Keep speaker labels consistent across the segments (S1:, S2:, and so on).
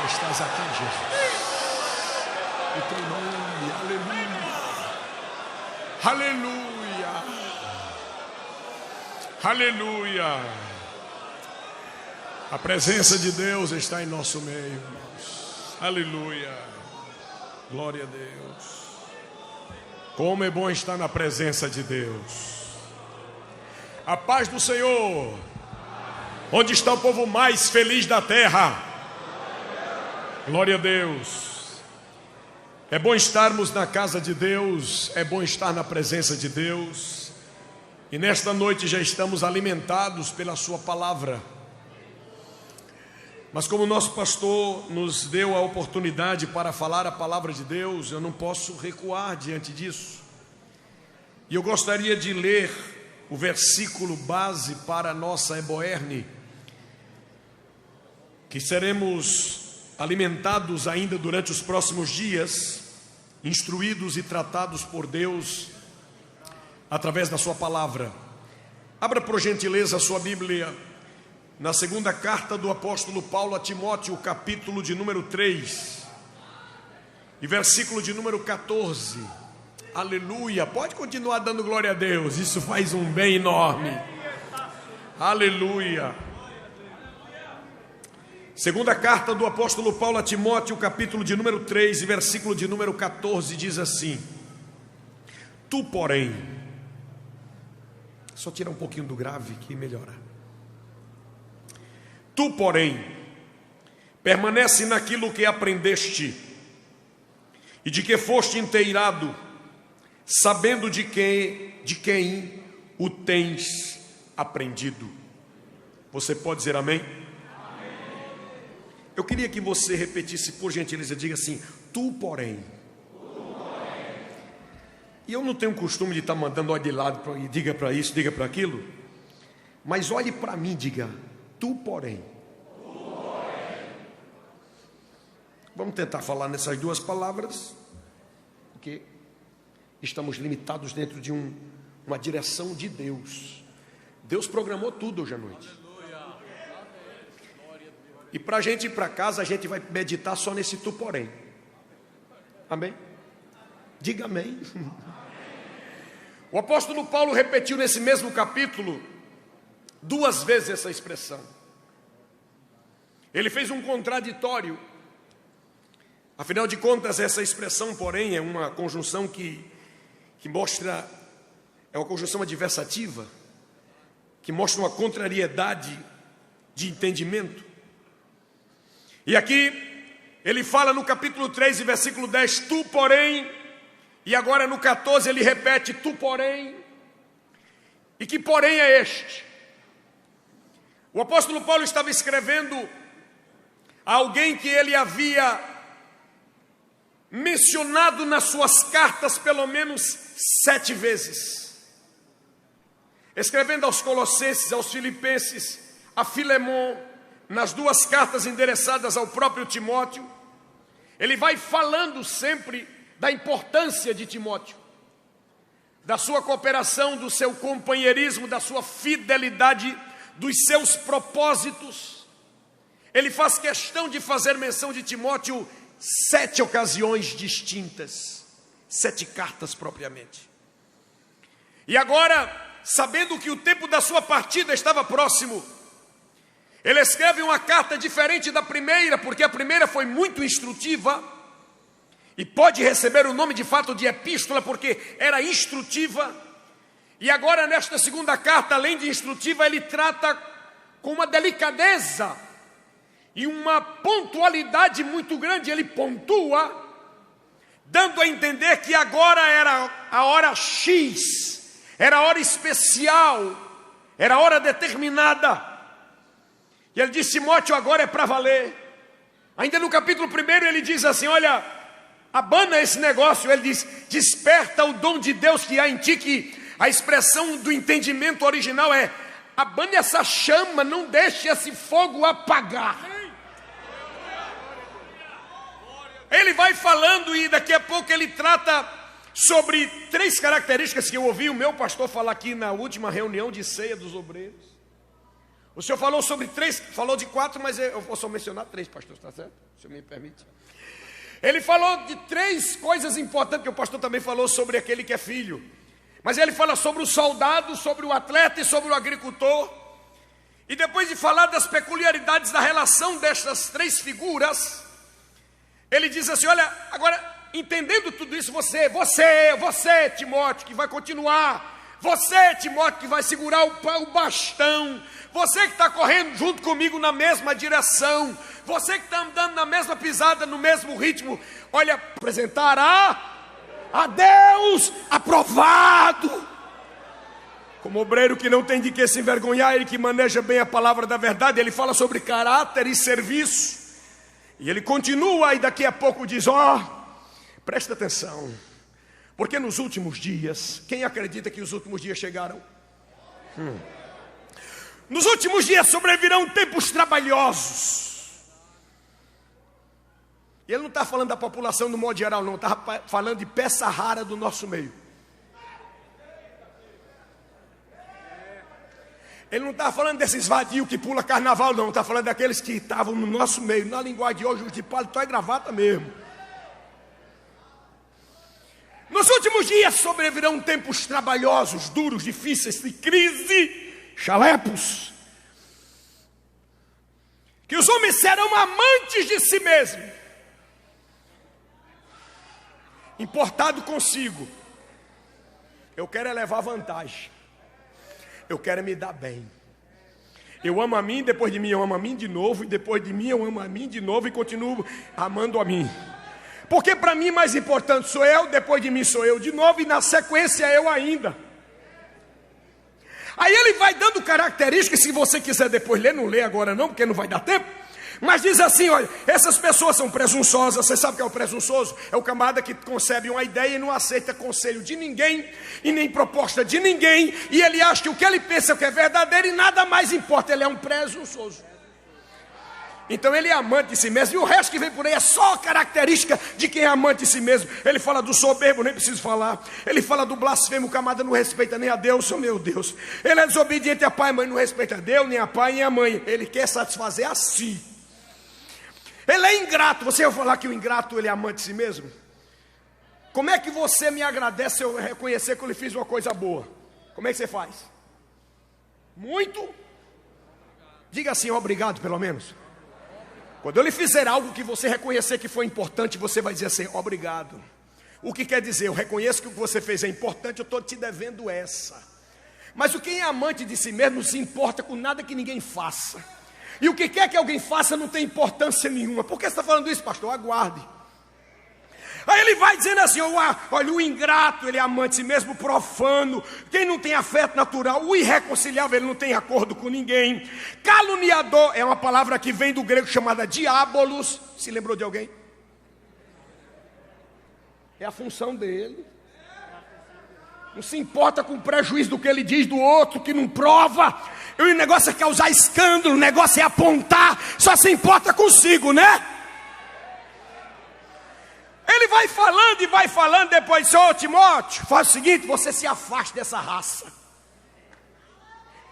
S1: Estás aqui, Jesus. O teu nome, aleluia. Aleluia. Aleluia. A presença de Deus está em nosso meio, irmãos. Aleluia. Glória a Deus. Como é bom estar na presença de Deus. A paz do Senhor. Onde está o povo mais feliz da terra? Glória a Deus. É bom estarmos na casa de Deus, é bom estar na presença de Deus. E nesta noite já estamos alimentados pela sua palavra. Mas como o nosso pastor nos deu a oportunidade para falar a palavra de Deus, eu não posso recuar diante disso. E eu gostaria de ler o versículo base para a nossa Eboerne, que seremos alimentados ainda durante os próximos dias, instruídos e tratados por Deus através da sua palavra. Abra por gentileza a sua Bíblia na segunda carta do apóstolo Paulo a Timóteo, capítulo de número 3 e versículo de número 14. Aleluia. Pode continuar dando glória a Deus, isso faz um bem enorme. Aleluia. Segunda carta do apóstolo Paulo a Timóteo, capítulo de número 3 e versículo de número 14, diz assim: Tu, porém, só tirar um pouquinho do grave que melhora. Tu, porém, permanece naquilo que aprendeste e de que foste inteirado, sabendo de quem o tens aprendido. Você pode dizer amém? Eu queria que você repetisse, por gentileza, diga assim: tu, porém. E eu não tenho o costume de estar mandando olhe de lado, diga para isso, diga para aquilo. Mas olhe para mim, diga: tu, porém. Vamos tentar falar nessas duas palavras, porque estamos limitados dentro de uma direção de Deus. Deus programou tudo hoje à noite. E para a gente ir para casa, a gente vai meditar só nesse tu, porém. Amém? Diga amém. O apóstolo Paulo repetiu nesse mesmo capítulo 2 vezes essa expressão. Ele fez um contraditório. Afinal de contas, essa expressão, porém, é uma conjunção que mostra, é uma conjunção adversativa, que mostra uma contrariedade de entendimento. E aqui ele fala no capítulo 3 e versículo 10, tu, porém, e agora no 14 ele repete, tu, porém. E que porém é este? O apóstolo Paulo estava escrevendo a alguém que ele havia mencionado nas suas cartas pelo menos 7 vezes. Escrevendo aos Colossenses, aos Filipenses, a Filemon, nas 2 cartas endereçadas ao próprio Timóteo, ele vai falando sempre da importância de Timóteo, da sua cooperação, do seu companheirismo, da sua fidelidade, dos seus propósitos. Ele faz questão de fazer menção de Timóteo 7 ocasiões distintas, 7 cartas propriamente. E agora, sabendo que o tempo da sua partida estava próximo, ele escreve uma carta diferente da primeira, porque a primeira foi muito instrutiva, e pode receber o nome de fato de epístola, porque era instrutiva. E agora nesta segunda carta, além de instrutiva, ele trata com uma delicadeza e uma pontualidade muito grande. Ele pontua, dando a entender que agora era a hora X, era a hora especial, era a hora determinada. E ele diz: Timóteo, agora é para valer. Ainda no capítulo 1 ele diz assim: olha, abana esse negócio. Ele diz: desperta o dom de Deus que há em ti, que A expressão do entendimento original é: abane essa chama, não deixe esse fogo apagar. Ele vai falando e daqui a pouco ele trata sobre 3 características que eu ouvi o meu pastor falar aqui na última reunião de ceia dos obreiros. O senhor falou sobre 3, falou de 4, mas eu vou só mencionar 3, pastor, está certo? O senhor me permite? Ele falou de 3 coisas importantes, que o pastor também falou sobre aquele que é filho. Mas ele fala sobre o soldado, sobre o atleta e sobre o agricultor. E depois de falar das peculiaridades da relação destas 3 figuras, ele diz assim: olha, agora, entendendo tudo isso, você, Timóteo, que vai continuar, você, Timóteo, que vai segurar o bastão, você que está correndo junto comigo na mesma direção, você que está andando na mesma pisada, no mesmo ritmo, olha, apresentará a Deus aprovado, como obreiro que não tem de que se envergonhar, ele que maneja bem a palavra da verdade. Ele fala sobre caráter e serviço. E ele continua e daqui a pouco diz: presta atenção, porque nos últimos dias, quem acredita que os últimos dias chegaram? Nos últimos dias sobrevirão tempos trabalhosos. E ele não está falando da população no modo geral, não, está falando de peça rara do nosso meio. Ele não está falando desses vadios que pula carnaval, não. Está falando daqueles que estavam no nosso meio. Na linguagem de hoje, os de paletó e gravata mesmo. Nos últimos dias sobrevirão tempos trabalhosos, duros, difíceis, de crise, chalepos. Que os homens serão amantes de si mesmos. Importado consigo. Eu quero é levar vantagem. Eu quero me dar bem. Eu amo a mim, depois de mim eu amo a mim de novo, e depois de mim eu amo a mim de novo e continuo amando a mim. Porque para mim mais importante sou eu, depois de mim sou eu de novo, e na sequência eu ainda. Aí ele vai dando características, se você quiser depois ler, não lê agora não, porque não vai dar tempo. Mas diz assim, olha, essas pessoas são presunçosas. Você sabe o que é o presunçoso? É o camarada que concebe uma ideia e não aceita conselho de ninguém, e nem proposta de ninguém, e ele acha que o que ele pensa que é verdadeiro e nada mais importa. Ele é um presunçoso. Então ele é amante de si mesmo, e o resto que vem por aí é só característica de quem é amante de si mesmo. Ele fala do soberbo, nem preciso falar. Ele fala do blasfemo, o camarada não respeita nem a Deus, oh meu Deus. Ele é desobediente a pai e mãe, não respeita a Deus, nem a pai nem a mãe. Ele quer satisfazer a si. Ele é ingrato. Você vai falar que o ingrato ele é amante de si mesmo? Como é que você me agradece se eu reconhecer que eu lhe fiz uma coisa boa? Como é que você faz? Muito? Diga assim, obrigado pelo menos. Quando eu lhe fizer algo que você reconhecer que foi importante, você vai dizer assim, obrigado. O que quer dizer? Eu reconheço que o que você fez é importante, eu estou te devendo essa. Mas o quem é amante de si mesmo não se importa com nada que ninguém faça. E o que quer que alguém faça não tem importância nenhuma. Por que você está falando isso, pastor? Aguarde. Aí ele vai dizendo assim, olha, o ingrato, ele é amante de si mesmo, profano. Quem não tem afeto natural, o irreconciliável, ele não tem acordo com ninguém. Caluniador, é uma palavra que vem do grego chamada diabolos. Se lembrou de alguém? É a função dele. Não se importa com o prejuízo do que ele diz do outro, que não prova. E o negócio é causar escândalo, o negócio é apontar, só se importa consigo, né? Ele vai falando e vai falando, depois diz, ô Timóteo, faz o seguinte, você se afaste dessa raça.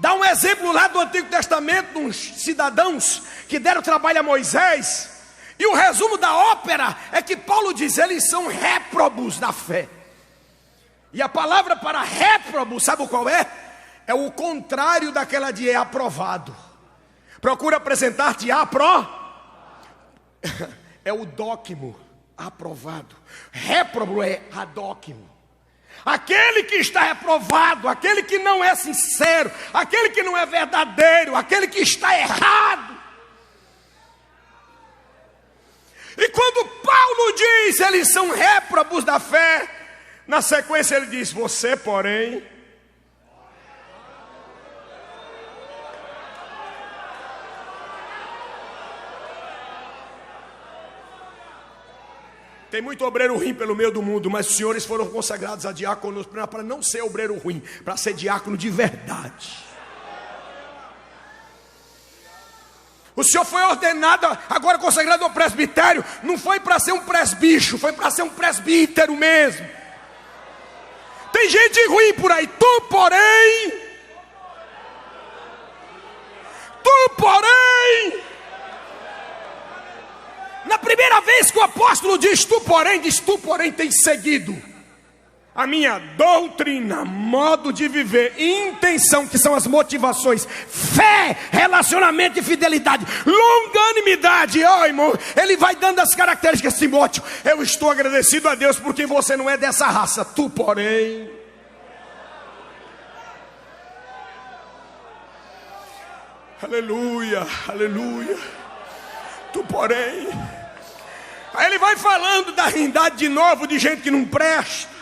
S1: Dá um exemplo lá do Antigo Testamento, de uns cidadãos que deram trabalho a Moisés. E o resumo da ópera é que Paulo diz, eles são réprobos da fé. E a palavra para réprobo, sabe qual é? É o contrário daquela de aprovado. Procura apresentar-te é o dóquimo, aprovado. Réprobo é adóquimo. Aquele que está reprovado, aquele que não é sincero, aquele que não é verdadeiro, aquele que está errado. E quando Paulo diz, eles são réprobos da fé, na sequência ele diz, você porém... Tem muito obreiro ruim pelo meio do mundo, mas os senhores foram consagrados a diáconos para não ser obreiro ruim, para ser diácono de verdade. O senhor foi ordenado, agora consagrado ao presbitério, não foi para ser um presbicho, foi para ser um presbítero mesmo. Tem gente ruim por aí, tu porém, na primeira vez que o apóstolo diz tu porém tem seguido a minha doutrina, modo de viver, intenção, que são as motivações, fé, relacionamento e fidelidade, longanimidade. Ó, irmão, ele vai dando as características. Timóteo, eu estou agradecido a Deus porque você não é dessa raça. Tu porém, aleluia, aleluia, tu porém. Aí ele vai falando da rindade de novo, de gente que não presta.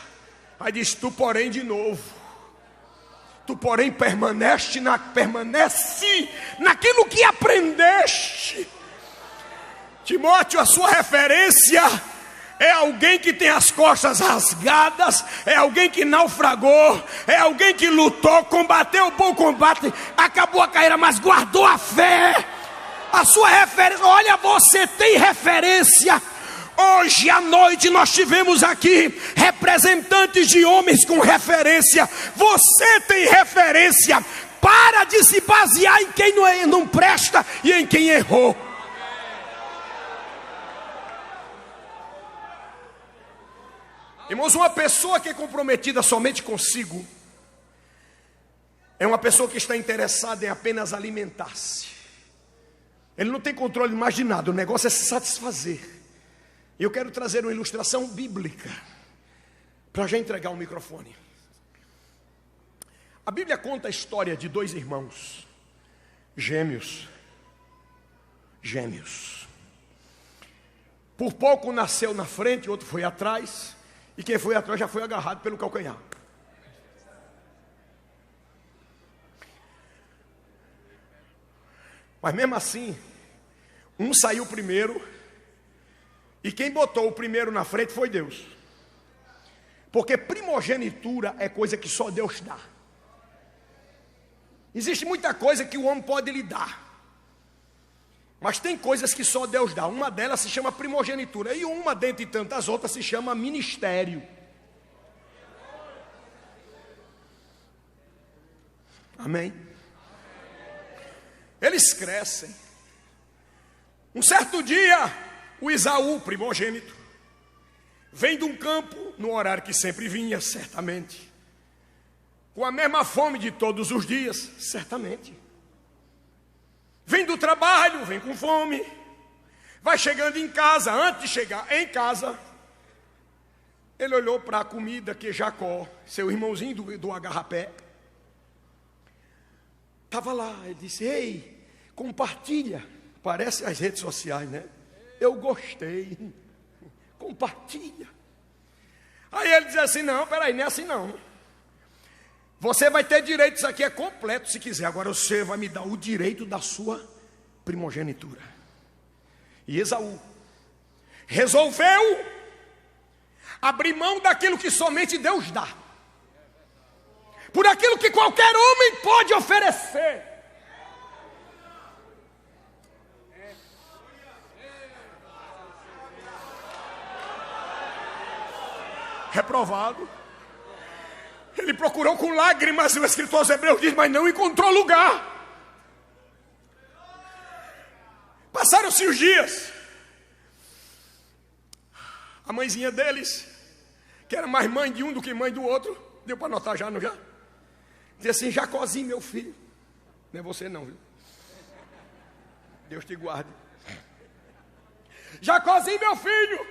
S1: Aí diz, tu porém de novo, tu porém permanece naquilo que aprendeste. Timóteo, a sua referência é alguém que tem as costas rasgadas, é alguém que naufragou, é alguém que lutou, combateu o bom combate, acabou a carreira, mas guardou a fé. A sua referência, olha, você tem referência. Hoje à noite nós tivemos aqui representantes de homens com referência. Você tem referência. Para de se basear em quem não presta e em quem errou. Irmãos, uma pessoa que é comprometida somente consigo é uma pessoa que está interessada em apenas alimentar-se. Ele não tem controle mais de nada, o negócio é se satisfazer. E eu quero trazer uma ilustração bíblica para já entregar o microfone. A Bíblia conta a história de dois irmãos gêmeos. Por pouco nasceu na frente, outro foi atrás, e quem foi atrás já foi agarrado pelo calcanhar. Mas mesmo assim, um saiu primeiro, e quem botou o primeiro na frente foi Deus. Porque primogenitura é coisa que só Deus dá. Existe muita coisa que o homem pode lhe dar, mas tem coisas que só Deus dá. Uma delas se chama primogenitura, e uma dentre tantas outras se chama ministério. Amém? Eles crescem. Um certo dia, o Esaú, primogênito, vem de um campo, no horário que sempre vinha, certamente, com a mesma fome de todos os dias, certamente. Vem do trabalho, vem com fome, vai chegando em casa. Antes de chegar em casa, ele olhou para a comida que Jacó, seu irmãozinho do agarrapé, estava lá. Ele disse, ei, compartilha. Parece as redes sociais, né? Eu gostei, compartilha. Aí ele diz assim, não, peraí, não é assim não. Você vai ter direito, isso aqui é completo se quiser. Agora você vai me dar o direito da sua primogenitura. E Esaú resolveu abrir mão daquilo que somente Deus dá, por aquilo que qualquer homem pode oferecer. Reprovado. Ele procurou com lágrimas, o escritor aos Hebreus diz, mas não encontrou lugar. Passaram-se os dias. A mãezinha deles, que era mais mãe de um do que mãe do outro, deu para notar já, não já? Diz assim, Jacózinho, meu filho. Não é você não, viu? Deus te guarde. Jacózinho, meu filho,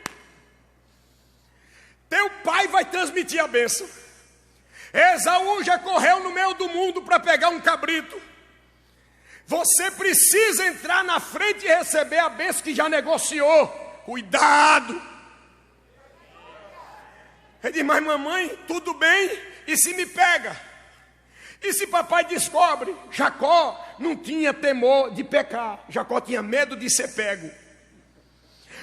S1: teu pai vai transmitir a bênção. Esaú já correu no meio do mundo para pegar um cabrito. Você precisa entrar na frente e receber a bênção que já negociou. Cuidado. Ele diz, mas mamãe, tudo bem, e se me pega? E se papai descobre? Jacó não tinha temor de pecar, Jacó tinha medo de ser pego.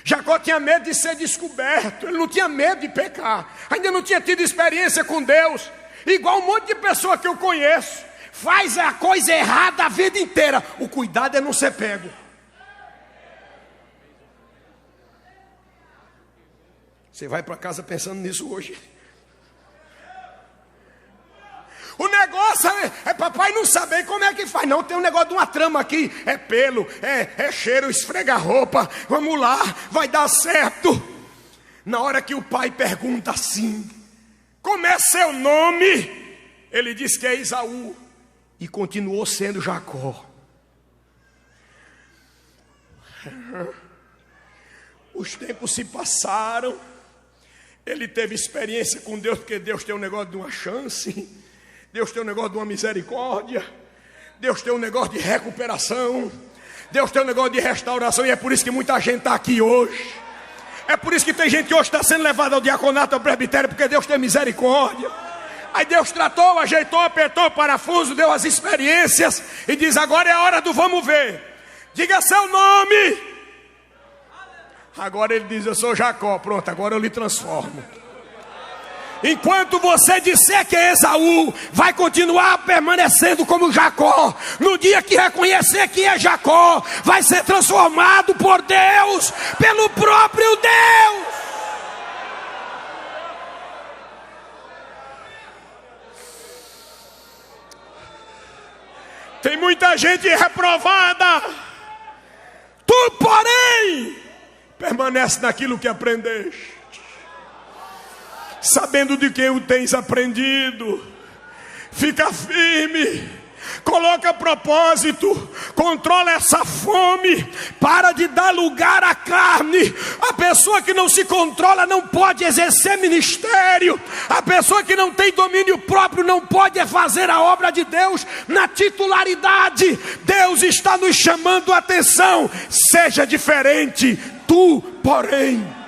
S1: Jacó tinha medo de ser descoberto, ele não tinha medo de pecar, ainda não tinha tido experiência com Deus, igual um monte de pessoa que eu conheço, faz a coisa errada a vida inteira. O cuidado é não ser pego. Você vai para casa pensando nisso hoje. O negócio é papai não saber como é que faz. Não, tem um negócio de uma trama aqui. É pelo, é cheiro, esfrega a roupa. Vamos lá, vai dar certo. Na hora que o pai pergunta assim: como é seu nome? Ele diz que é Esaú. E continuou sendo Jacó. Os tempos se passaram. Ele teve experiência com Deus, porque Deus tem um negócio de uma chance. Deus tem um negócio de uma misericórdia. Deus tem um negócio de recuperação. Deus tem um negócio de restauração. E é por isso que muita gente está aqui hoje. É por isso que tem gente que hoje está sendo levada ao diaconato, ao presbitério, porque Deus tem misericórdia. Aí Deus tratou, ajeitou, apertou o parafuso, deu as experiências e diz: agora é a hora do vamos ver. Diga seu nome. Agora ele diz: eu sou Jacó. Pronto, agora eu lhe transformo. Enquanto você disser que é Esaú, vai continuar permanecendo como Jacó. No dia que reconhecer que é Jacó, vai ser transformado por Deus, pelo próprio Deus. Tem muita gente reprovada. Tu, porém, permanece naquilo que aprendeste, sabendo de que o tens aprendido. Fica firme, coloca propósito, controla essa fome, para de dar lugar à carne. A pessoa que não se controla não pode exercer ministério. A pessoa que não tem domínio próprio não pode fazer a obra de Deus na titularidade. Deus está nos chamando a atenção: seja diferente, tu, porém.